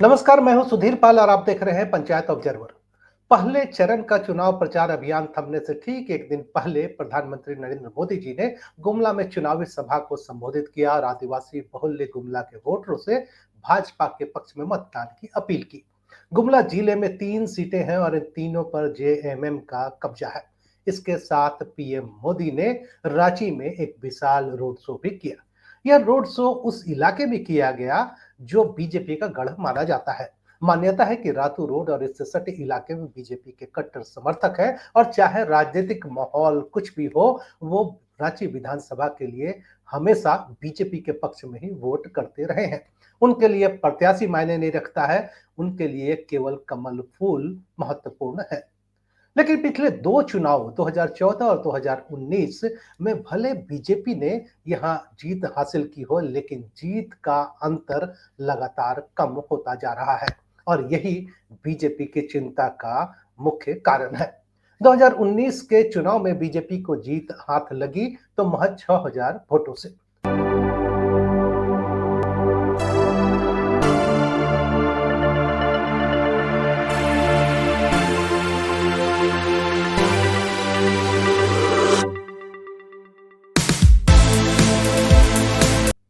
नमस्कार, मैं हूं सुधीर पाल और आप देख रहे हैं पंचायत ऑब्जर्वर। पहले चरण का चुनाव प्रचार अभियान थमने से ठीक एक दिन पहले प्रधानमंत्री नरेंद्र मोदी जी ने गुमला में चुनावी सभा को संबोधित किया और आदिवासी बहुल्य गुमला के वोटरों से भाजपा के पक्ष में मतदान की अपील की। गुमला जिले में 3 सीटें हैं और इन तीनों पर जेएमएम का कब्जा है। इसके साथ पीएम मोदी ने रांची में एक विशाल रोड शो भी किया। यह रोड शो उस इलाके में किया गया जो बीजेपी का गढ़ माना जाता है। मान्यता है कि रातू रोड और इससे सटे इलाके में बीजेपी के कट्टर समर्थक हैं और चाहे राजनीतिक माहौल कुछ भी हो, वो रांची विधानसभा के लिए हमेशा बीजेपी के पक्ष में ही वोट करते रहे हैं। उनके लिए प्रत्याशी मायने नहीं रखता है, उनके लिए केवल कमल फूल महत्वपूर्ण है। लेकिन पिछले 2 चुनाव 2014 और 2019 में भले बीजेपी ने यहां जीत हासिल की हो, लेकिन जीत का अंतर लगातार कम होता जा रहा है और यही बीजेपी की चिंता का मुख्य कारण है। 2019 के चुनाव में बीजेपी को जीत हाथ लगी तो महज 6000 वोटों से।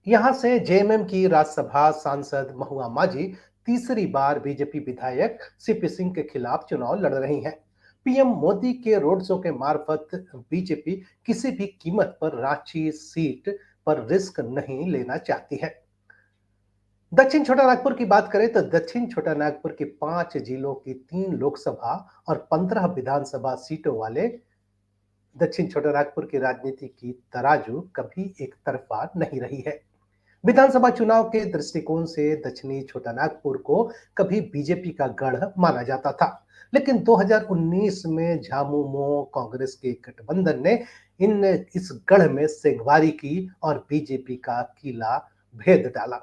यहां से जेएमएम की राज्यसभा सांसद महुआ माझी तीसरी बार बीजेपी विधायक सीपी सिंह के खिलाफ चुनाव लड़ रही हैं। पीएम मोदी के रोड शो के मार्फत बीजेपी किसी भी कीमत पर रांची सीट पर रिस्क नहीं लेना चाहती है। दक्षिण छोटा नागपुर की बात करें तो दक्षिण छोटा नागपुर की 5 जिलों की 3 लोकसभा और 15 विधानसभा सीटों वाले दक्षिण छोटा नागपुर की राजनीति की तराजू कभी एक तरफा नहीं रही है। विधानसभा चुनाव के दृष्टिकोण से दक्षिणी छोटा नागपुर को कभी बीजेपी का गढ़ माना जाता था, लेकिन 2019 में झामुमो कांग्रेस के गठबंधन ने इन इस गढ़ में सेंधमारी की और बीजेपी का किला भेद डाला।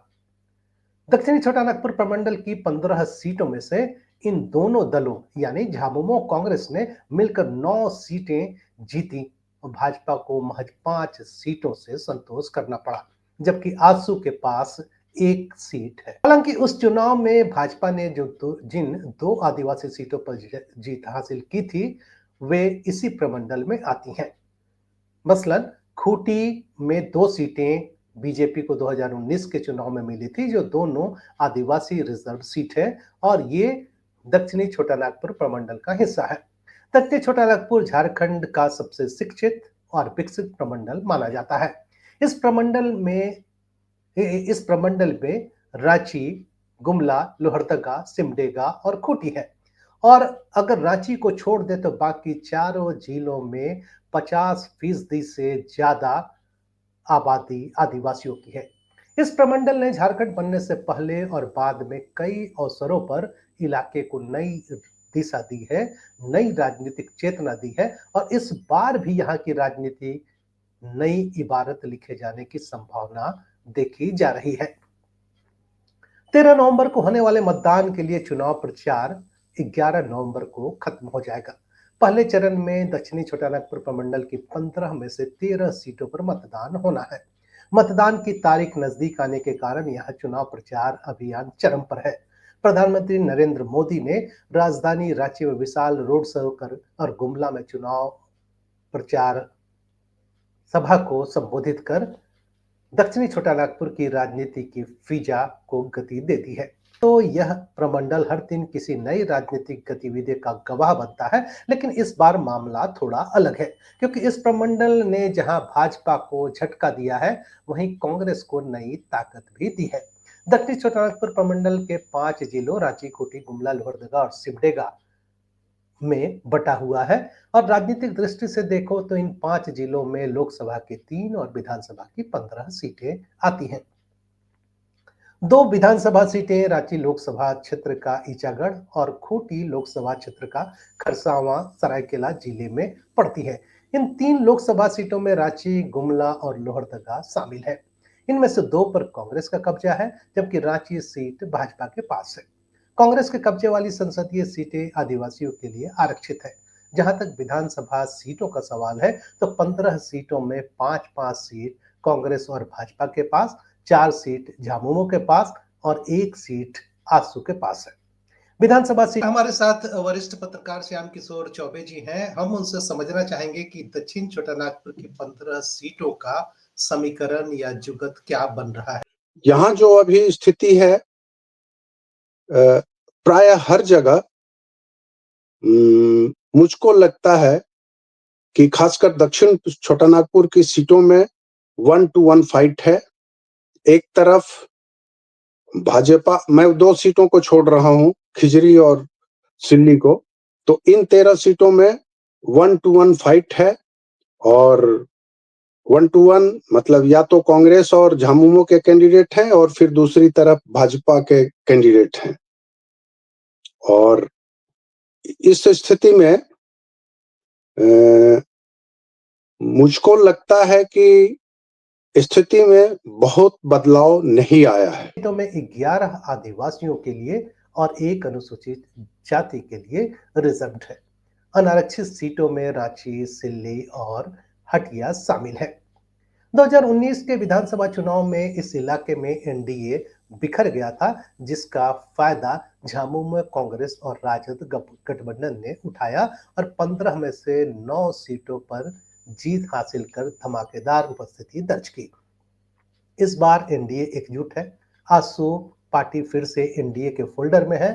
दक्षिणी छोटा नागपुर प्रमंडल की 15 सीटों में से इन दोनों दलों यानी झामुमो कांग्रेस ने मिलकर 9 सीटें जीती और भाजपा को महज 5 सीटों से संतोष करना पड़ा, जबकि आजसू के पास एक सीट है। हालांकि उस चुनाव में भाजपा ने जिन 2 आदिवासी सीटों पर जीत हासिल की थी, वे इसी प्रमंडल में आती हैं। मसलन खूंटी में 2 सीटें बीजेपी को 2019 के चुनाव में मिली थी, जो दोनों आदिवासी रिजर्व सीट है और ये दक्षिणी छोटा नागपुर प्रमंडल का हिस्सा है। दक्षिणी छोटा नागपुर झारखंड का सबसे शिक्षित और विकसित प्रमंडल माना जाता है। इस प्रमंडल में इस प्रमंडल में रांची, गुमला, लोहरदगा, सिमडेगा और खूंटी है। और अगर रांची को छोड़ दे तो बाकी चारों जिलों में 50% से ज्यादा आबादी आदिवासियों की है। इस प्रमंडल ने झारखंड बनने से पहले और बाद में कई अवसरों पर इलाके को नई दिशा दी है, नई राजनीतिक चेतना दी है और इस बार भी यहाँ की राजनीति नई इबारत लिखे जाने की संभावना देखी जा रही है। 13 नवंबर को होने वाले मतदान के लिए चुनाव प्रचार 11 नवंबर को खत्म हो जाएगा। पहले चरण में दक्षिणी छोटा नागपुर प्रमंडल की 15 में से 13 सीटों पर मतदान होना है। मतदान की तारीख नजदीक आने के कारण यह चुनाव प्रचार अभियान चरम पर है। प्रधानमंत्री नरेंद्र मोदी ने राजधानी रांची में विशाल रोड शो कर और गुमला में चुनाव प्रचार सभा को संबोधित कर दक्षिणी छोटा नागपुर की राजनीति की फिजा को गति दे दी है। तो यह प्रमंडल हर दिन किसी नई राजनीतिक गतिविधि का गवाह बनता है, लेकिन इस बार मामला थोड़ा अलग है, क्योंकि इस प्रमंडल ने जहां भाजपा को झटका दिया है, वहीं कांग्रेस को नई ताकत भी दी है। दक्षिणी छोटा नागपुर प्रमंडल के 5 जिलों रांची, खूंटी, गुमला, लोहरदगा और सिमडेगा में बटा हुआ है और राजनीतिक दृष्टि से देखो तो इन 5 जिलों में लोकसभा की 3 और विधानसभा की 15 सीटें आती हैं। 2 विधानसभा सीटें रांची लोकसभा क्षेत्र का ईचागढ़ और खूंटी लोकसभा क्षेत्र का खरसावां सरायकेला जिले में पड़ती है। इन 3 लोकसभा सीटों में रांची, गुमला और लोहरदगा शामिल है। इनमें से 2 पर कांग्रेस का कब्जा है, जबकि रांची सीट भाजपा के पास है। कांग्रेस के कब्जे वाली संसदीय सीटें आदिवासियों के लिए आरक्षित है। जहां तक विधानसभा सीटों का सवाल है तो 15 सीटों में 5-5 सीट कांग्रेस और भाजपा के पास, 4 सीट झामुमो के पास और 1 सीट आजसू के पास है। विधानसभा सीट हमारे साथ वरिष्ठ पत्रकार श्याम किशोर चौबे जी हैं। हम उनसे समझना चाहेंगे कि दक्षिण छोटानागपुर की 15 सीटों का समीकरण या जुगत क्या बन रहा है। यहाँ जो अभी स्थिति है, प्राय हर जगह मुझको लगता है कि खासकर दक्षिण छोटानागपुर की सीटों में 1 to 1 फाइट है। एक तरफ भाजपा, मैं 2 सीटों को छोड़ रहा हूं, खिजरी और सिल्ली को, तो इन 13 सीटों में 1 to 1 फाइट है। और 1 to 1 मतलब या तो कांग्रेस और झामुमो के कैंडिडेट हैं और फिर दूसरी तरफ भाजपा के कैंडिडेट हैं। और इस स्थिति में मुझको लगता है कि स्थिति में बहुत बदलाव नहीं आया है। सीटों में 11 आदिवासियों के लिए और 1 अनुसूचित जाति के लिए रिजर्व्ड है। अनारक्षित सीटों में रांची, सिल्ली और हटिया शामिल है। 2019 के विधानसभा चुनाव में इस इलाके में एनडीए बिखर गया था, जिसका फायदा झामुमो, कांग्रेस और राजद गठबंधन ने उठाया और 15 में से 9 सीटों पर जीत हासिल कर धमाकेदार उपस्थिति दर्ज की। इस बार एनडीए एकजुट है। आजसू पार्टी फिर से एनडीए के फोल्डर में है।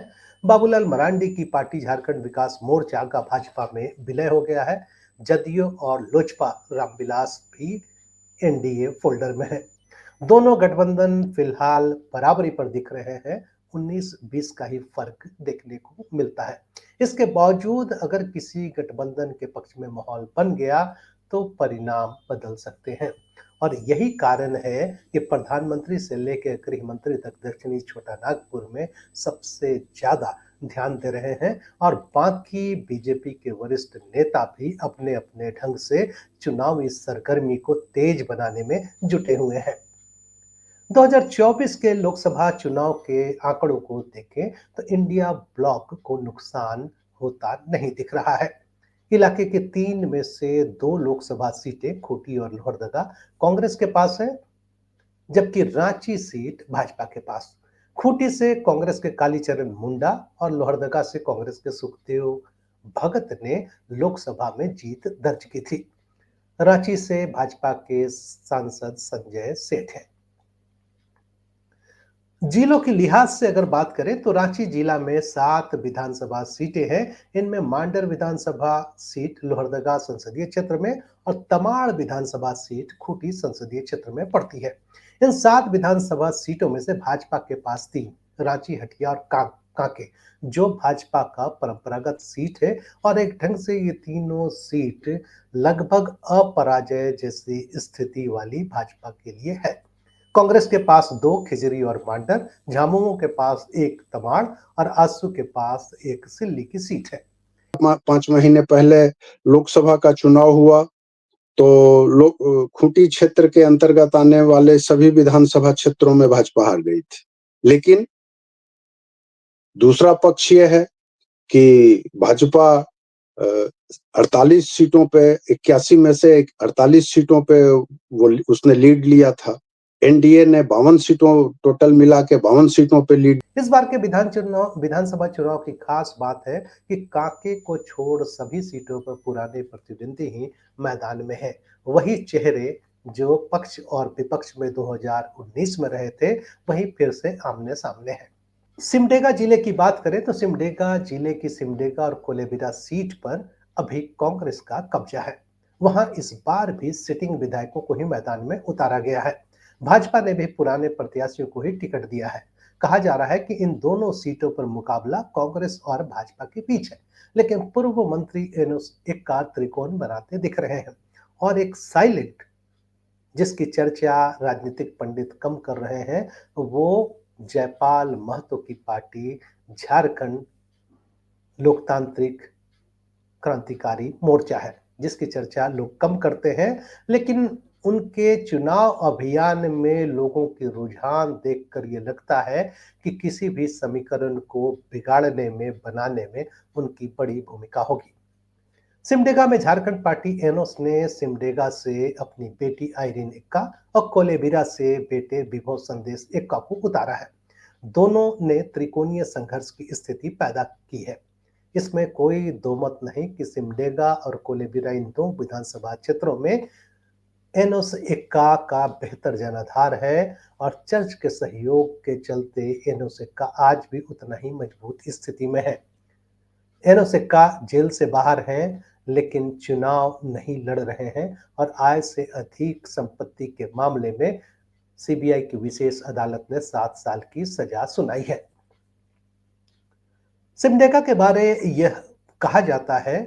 बाबूलाल मरांडी की पार्टी झारखंड विकास मोर्चा का भाजपा में विलय हो गया है। जदयू और लोजपा रामविलास भी एनडीए फोल्डर में है। दोनों गठबंधन फिलहाल बराबरी पर दिख रहे हैं। 19-20 का ही फर्क देखने को मिलता है। इसके बावजूद अगर किसी गठबंधन के पक्ष में माहौल बन गया तो परिणाम बदल सकते हैं। और यही कारण है कि प्रधानमंत्री से लेकर गृह मंत्री तक दक्षिणी छोटानागपुर में सबसे ज्यादा ध्यान दे रहे हैं और बाकी बीजेपी के वरिष्ठ नेता भी अपने अपने ढंग से चुनावी सरगर्मी को तेज बनाने में जुटे हुए हैं। 2024 के लोकसभा चुनाव के आंकड़ों को देखें तो इंडिया ब्लॉक को नुकसान होता नहीं दिख रहा है। इलाके के 3 में से 2 लोकसभा सीटें खूंटी और लोहरदगा कांग्रेस के पास है, जबकि रांची सीट भाजपा के पास। खूंटी से कांग्रेस के कालीचरण मुंडा और लोहरदगा से कांग्रेस के सुखदेव भगत ने लोकसभा में जीत दर्ज की थी। रांची से भाजपा के सांसद संजय सेठ हैं। जिलों के लिहाज से अगर बात करें तो रांची जिला में 7 विधानसभा सीटें हैं। इनमें मांडर विधानसभा सीट लोहरदगा संसदीय क्षेत्र में और तमाड़ विधानसभा सीट खूंटी संसदीय क्षेत्र में पड़ती है। इन 7 विधानसभा सीटों में से भाजपा के पास 3, रांची, हटिया और कांके, जो भाजपा का परंपरागत सीट है और एक ढंग से ये तीनों सीट लगभग अपराजय जैसी स्थिति वाली भाजपा के लिए है। कांग्रेस के पास 2 खिजरी और मांडर, झामुमो के पास 1 तमाड़ और आजसू के पास 1 सिल्ली की सीट है। 5 महीने पहले लोकसभा का चुनाव हुआ तो खूंटी क्षेत्र के अंतर्गत आने वाले सभी विधानसभा क्षेत्रों में भाजपा हार गई थी। लेकिन दूसरा पक्ष यह है कि भाजपा 48 सीटों पे 81 में से 48 सीटों पे वो उसने लीड लिया था। एनडीए ने 52 सीटों टोटल मिला के 52 सीटों पे लीड। इस बार के विधानसभा चुनाव की खास बात है कि कांके को छोड़ सभी सीटों पर पुराने प्रतिद्वंदी ही मैदान में है। वही चेहरे जो पक्ष और विपक्ष में 2019 में रहे थे, वही फिर से आमने सामने है। सिमडेगा जिले की बात करें तो सिमडेगा जिले की सिमडेगा और कोलेबिरा सीट पर अभी कांग्रेस का कब्जा है। वहां इस बार भी सिटिंग विधायकों को ही मैदान में उतारा गया है। भाजपा ने भी पुराने प्रत्याशियों को ही टिकट दिया है। कहा जा रहा है कि इन दोनों सीटों पर मुकाबला कांग्रेस और भाजपा के बीच है, लेकिन पूर्व मंत्री एनोस एक का त्रिकोण बनाते दिख रहे हैं और एक साइलेंट, जिसकी चर्चा राजनीतिक पंडित कम कर रहे हैं, वो जयपाल महतो की पार्टी झारखंड लोकतांत्रिक क्रांतिकारी मोर्चा है, जिसकी चर्चा लोग कम करते हैं। लेकिन उनके चुनाव अभियान में लोगों के रुझान देखकर ये लगता है कि किसी भी समीकरण को बिगाड़ने में, बनाने में उनकी बड़ी भूमिका होगी। सिमडेगा में झारखंड पार्टी एनोस ने सिमडेगा से अपनी बेटी आइरिन एक्का और कोलेबिरा से बेटे विभव संदेश एक्का को उतारा है। दोनों ने त्रिकोणीय संघर्ष की स्थिति पैदा की है। इसमें कोई दो मत नहीं कि सिमडेगा और कोलेबिरा इन दो विधानसभा क्षेत्रों में एनोस एक्का का बेहतर जनाधार है और चर्च के सहयोग के चलते एनोस एक्का आज भी उतना ही मजबूत स्थिति में है। एनोस एक्का जेल से बाहर हैं, लेकिन चुनाव नहीं लड़ रहे हैं और आय से अधिक संपत्ति के मामले में सीबीआई की विशेष अदालत ने 7 साल की सजा सुनाई है। सिमडेगा के बारे यह कहा जाता है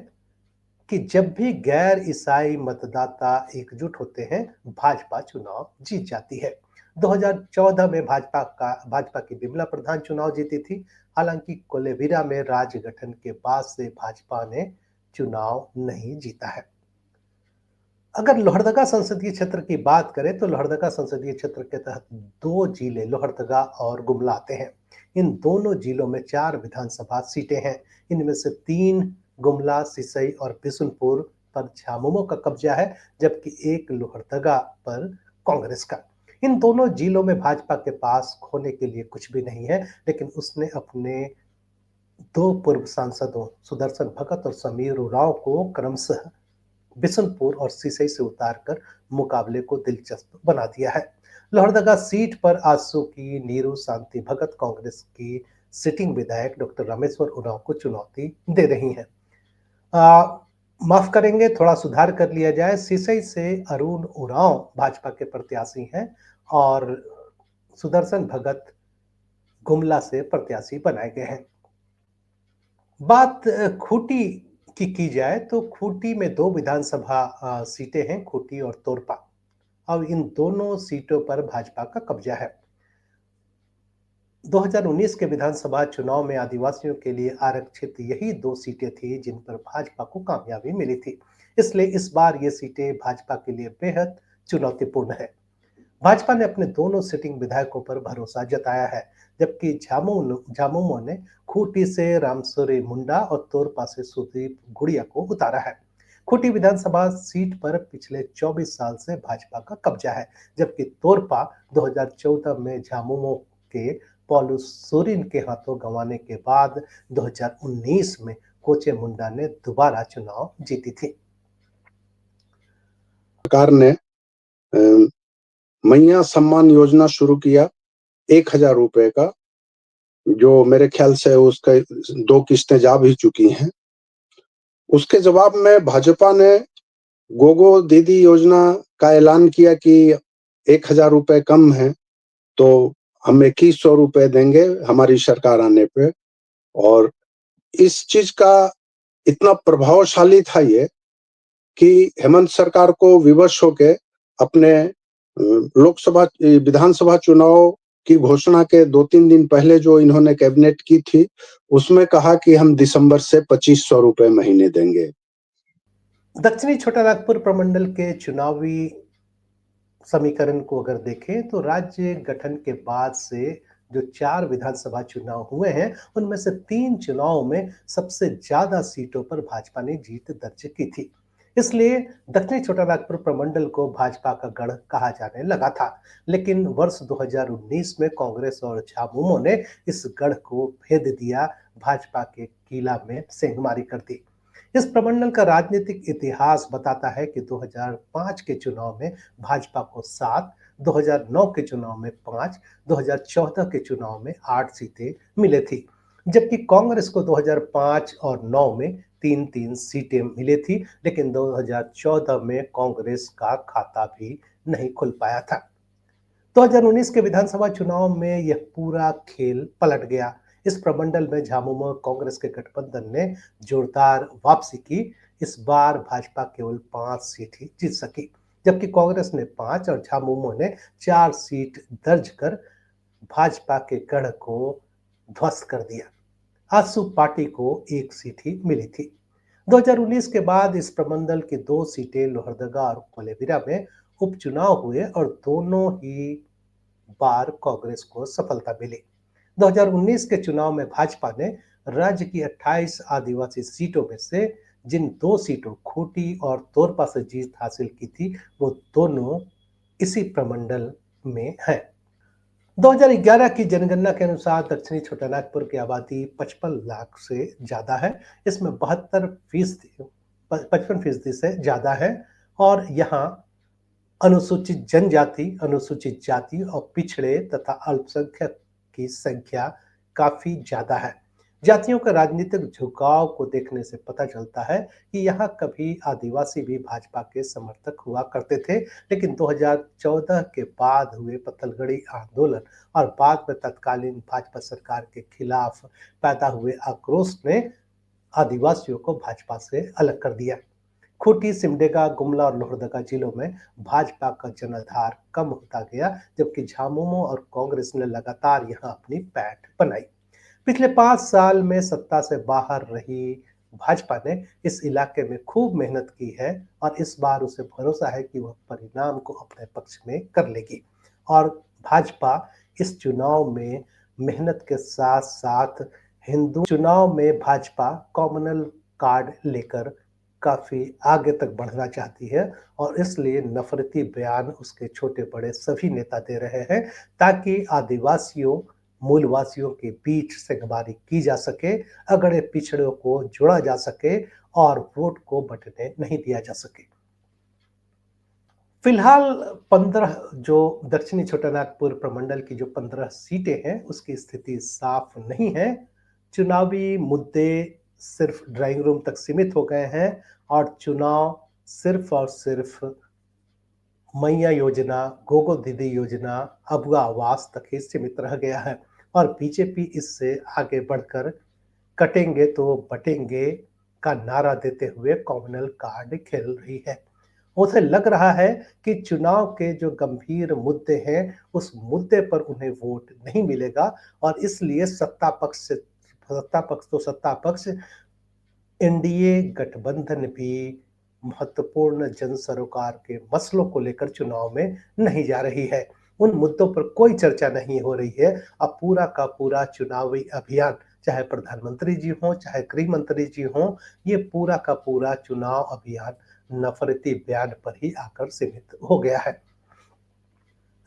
कि जब भी गैर ईसाई मतदाता एकजुट होते हैं, भाजपा चुनाव जीत जाती है। 2014 में भाजपा की बिमला प्रधान चुनाव जीती थी। हालांकि कोलेबिरा में राज्य गठन के बाद से भाजपा ने चुनाव नहीं जीता है। अगर लोहरदगा संसदीय क्षेत्र की बात करें तो लोहरदगा संसदीय क्षेत्र के तहत दो जिले लोहरदगा और गुमला आते हैं। इन दोनों जिलों में 4 विधानसभा सीटें हैं। इनमें से 3 गुमला, सिसई और बिशुनपुर पर झामुमो का कब्जा है, जबकि एक लोहरदगा पर कांग्रेस का। इन दोनों जिलों में भाजपा के पास खोने के लिए कुछ भी नहीं है, लेकिन उसने अपने 2 पूर्व सांसदों सुदर्शन भगत और समीर उरांव को क्रमशः बिशनपुर और सिसई से उतारकर मुकाबले को दिलचस्प बना दिया है। लोहरदगा सीट पर आजसू की नीरू शांति भगत कांग्रेस की सिटिंग विधायक डॉक्टर रामेश्वर उरांव को चुनौती दे रही हैं। माफ करेंगे, थोड़ा सुधार कर लिया जाए। सिसई से अरुण उरांव भाजपा के प्रत्याशी हैं और सुदर्शन भगत गुमला से प्रत्याशी बनाए गए हैं। बात खूंटी की जाए तो खूंटी में 2 विधानसभा सीटें हैं, खूंटी और तोरपा। अब इन दोनों सीटों पर भाजपा का कब्जा है। 2019 के विधानसभा चुनाव में आदिवासियों के लिए आरक्षित यही 2 सीटें थी जिन पर भाजपा को कामयाबी मिली थी। इसलिए इस बार ये सीटें भाजपा के लिए बेहद चुनौतीपूर्ण है। भाजपा ने अपने दोनों सिटिंग विधायकों पर भरोसा जताया है, जबकि झामुमो ने खूंटी से रामसूरी मुंडा और तोरपा से सुदीप गुड़िया को उतारा है। खूंटी विधानसभा सीट पर पिछले 24 साल से भाजपा का कब्जा है, जबकि तोरपा 2014 में झामुमो के पॉलू सोरिन के हाथों गंवाने के बाद 2019 में कोचे मुंडा ने दोबारा चुनाव जीती थी। सरकार ने मैया सम्मान योजना शुरू किया 1000 रुपए का, जो मेरे ख्याल से उसका 2 किस्तें जा भी चुकी हैं। उसके जवाब में भाजपा ने गोगो दीदी योजना का ऐलान किया कि 1000 रुपए कम है तो हम 2100 रुपए देंगे हमारी सरकार आने पे। और इस चीज का इतना प्रभावशाली था ये कि हेमंत सरकार को विवश होके अपने लोकसभा विधानसभा चुनाव की घोषणा के 2-3 दिन पहले जो इन्होंने कैबिनेट की थी, उसमें कहा कि हम दिसंबर से 2500 रुपए महीने देंगे। दक्षिणी छोटानागपुर प्रमंडल के चुनावी समीकरण को अगर देखें तो राज्य गठन के बाद से जो 4 विधानसभा चुनाव हुए हैं, उनमें से 3 चुनावों में सबसे ज्यादा सीटों पर भाजपा ने जीत दर्ज की थी। इसलिए दक्षिणी छोटानागपुर प्रमंडल को भाजपा का गढ़ कहा जाने लगा था। लेकिन वर्ष 2019 में कांग्रेस और झामुमो ने इस गढ़ को भेद दिया, भाजपा के किला में सेंधमारी कर दी। इस प्रमंडल का राजनीतिक इतिहास बताता है कि 2005 के चुनाव में भाजपा को 7, 2009 के चुनाव में 5, 2014 के चुनाव में 8 सीटें मिली थी, जबकि कांग्रेस को 2005 और 9 में 3-3 सीटें मिली थी। लेकिन 2014 में कांग्रेस का खाता भी नहीं खुल पाया था। 2019 के विधानसभा चुनाव में यह पूरा खेल पलट गया। इस प्रमंडल में झामुमो कांग्रेस के गठबंधन ने जोरदार वापसी की। इस बार भाजपा केवल 5 सीट ही जीत सकी, जबकि कांग्रेस ने 5 और झामुमो ने 4 सीट दर्ज कर भाजपा के गढ़ को ध्वस्त कर दिया। आजसू पार्टी को 1 सीट ही मिली थी। 2019 के बाद इस प्रमंडल की 2 सीटें लोहरदगा और कोलेबिरा में उपचुनाव हुए और दोनों ही बार कांग्रेस को सफलता मिली। 2019 के चुनाव में भाजपा ने राज्य की 28 आदिवासी सीटों में से जिन 2 सीटों खूंटी और तोरपा से जीत हासिल की थी, वो दोनों इसी प्रमंडल में हैं। 2011 की जनगणना के अनुसार दक्षिणी छोटानागपुर की आबादी 55 लाख से ज्यादा है। इसमें 55% से ज्यादा है और यहाँ अनुसूचित जनजाति, अनुसूचित जाति और पिछड़े तथा अल्पसंख्यक की संख्या काफी ज्यादा है। जातियों का राजनीतिक झुकाव को देखने से पता चलता है कि यहाँ कभी आदिवासी भी भाजपा के समर्थक हुआ करते थे, लेकिन 2014 के बाद हुए पत्थलगड़ी आंदोलन और बाद में तत्कालीन भाजपा सरकार के खिलाफ पैदा हुए आक्रोश ने आदिवासियों को भाजपा से अलग कर दिया। खूंटी, सिमडेगा, गुमला और लोहरदगा जिलों में भाजपा का जनाधार कम होता गया, जबकि झामुमो और कांग्रेस ने लगातार यहां अपनी पैठ बनाई। पिछले 5 साल में सत्ता से बाहर रही भाजपा ने इस इलाके में खूब मेहनत की है और इस बार उसे भरोसा है कि वह परिणाम को अपने पक्ष में कर लेगी। और भाजपा इस चुनाव में मेहनत के साथ साथ हिंदू चुनाव में भाजपा कॉमनल कार्ड लेकर काफी आगे तक बढ़ना चाहती है और इसलिए नफरती बयान उसके छोटे बड़े सभी नेता दे रहे हैं ताकि आदिवासियों मूलवासियों के बीच सेंधमारी की जा सके, अगड़े पिछड़ों को जोड़ा जा सके और वोट को बंटने नहीं दिया जा सके। फिलहाल 15 जो दक्षिणी छोटानागपुर प्रमंडल की जो 15 सीटें हैं उसकी स्थिति साफ नहीं है। चुनावी मुद्दे सिर्फ ड्राइंग रूम तक सीमित हो गए हैं और चुनाव सिर्फ और सिर्फ मैया योजना, गोगो दीदी योजना, अबुआ आवास तक ही सीमित रह गया है और बीजेपी इससे आगे बढ़कर कटेंगे तो बटेंगे का नारा देते हुए कॉमनल कार्ड खेल रही है। उसे लग रहा है कि चुनाव के जो गंभीर मुद्दे हैं उस मुद्दे पर उन्हें वोट नहीं मिलेगा और इसलिए सत्ता पक्ष एनडीए गठबंधन भी महत्वपूर्ण जन सरोकार के मसलों को लेकर चुनाव में नहीं जा रही है। उन मुद्दों पर कोई चर्चा नहीं हो रही है। अब पूरा का पूरा चुनावी अभियान, चाहे प्रधानमंत्री जी हों चाहे गृह मंत्री जी हों, ये पूरा का पूरा चुनाव अभियान नफरती बयान पर ही आकर सीमित हो गया है।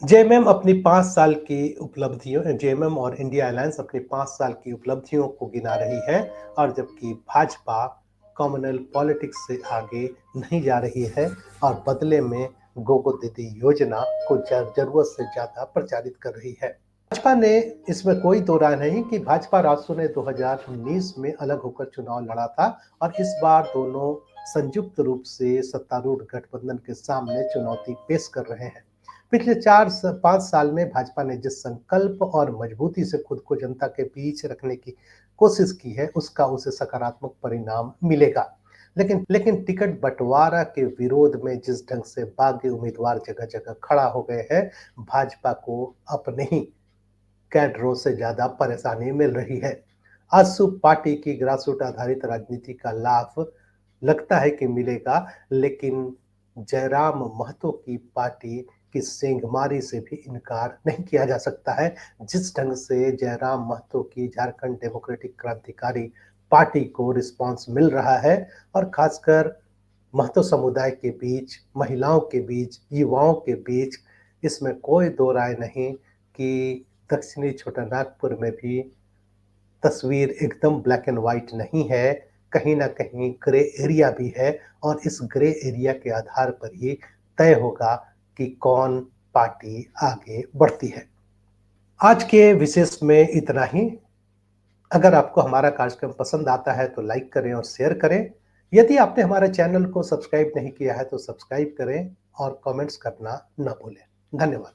जेएमएम अपनी 5 साल की उपलब्धियों जेएमएम और इंडिया अलायंस अपनी 5 साल की उपलब्धियों को गिना रही है और जबकि भाजपा कॉमनल पॉलिटिक्स से आगे नहीं जा रही है और बदले में गोगो दीदी योजना को जरूरत से ज्यादा प्रचारित कर रही है। भाजपा ने इसमें कोई दो राय नहीं कि भाजपा रासू ने 2019 में अलग होकर चुनाव लड़ा था और इस बार दोनों संयुक्त रूप से सत्तारूढ़ गठबंधन के सामने चुनौती पेश कर रहे हैं। पिछले 4-5 साल में भाजपा ने जिस संकल्प और मजबूती से खुद को जनता के बीच रखने की कोशिश की है उसका उसे सकारात्मक परिणाम मिलेगा। लेकिन टिकट बंटवारा के विरोध में जिस ढंग से बागी उम्मीदवार जगह जगह खड़ा हो गए हैं, भाजपा को अपने ही कैडरों से ज्यादा परेशानी मिल रही है। आजसू पार्टी की ग्रासरूट आधारित राजनीति का लाभ लगता है कि मिलेगा, लेकिन जयराम महतो की पार्टी की सेंधमारी से भी इनकार नहीं किया जा सकता है। जिस ढंग से जयराम महतो की झारखंड डेमोक्रेटिक क्रांतिकारी पार्टी को रिस्पांस मिल रहा है और खासकर महतो समुदाय के बीच, महिलाओं के बीच, युवाओं के बीच, इसमें कोई दो राय नहीं कि दक्षिणी छोटानागपुर में भी तस्वीर एकदम ब्लैक एंड व्हाइट नहीं है, कहीं ना कहीं ग्रे एरिया भी है और इस ग्रे एरिया के आधार पर ही तय होगा कि कौन पार्टी आगे बढ़ती है। आज के विशेष में इतना ही। अगर आपको हमारा कार्यक्रम पसंद आता है तो लाइक करें और शेयर करें। यदि आपने हमारे चैनल को सब्सक्राइब नहीं किया है तो सब्सक्राइब करें और कमेंट्स करना ना भूलें। धन्यवाद।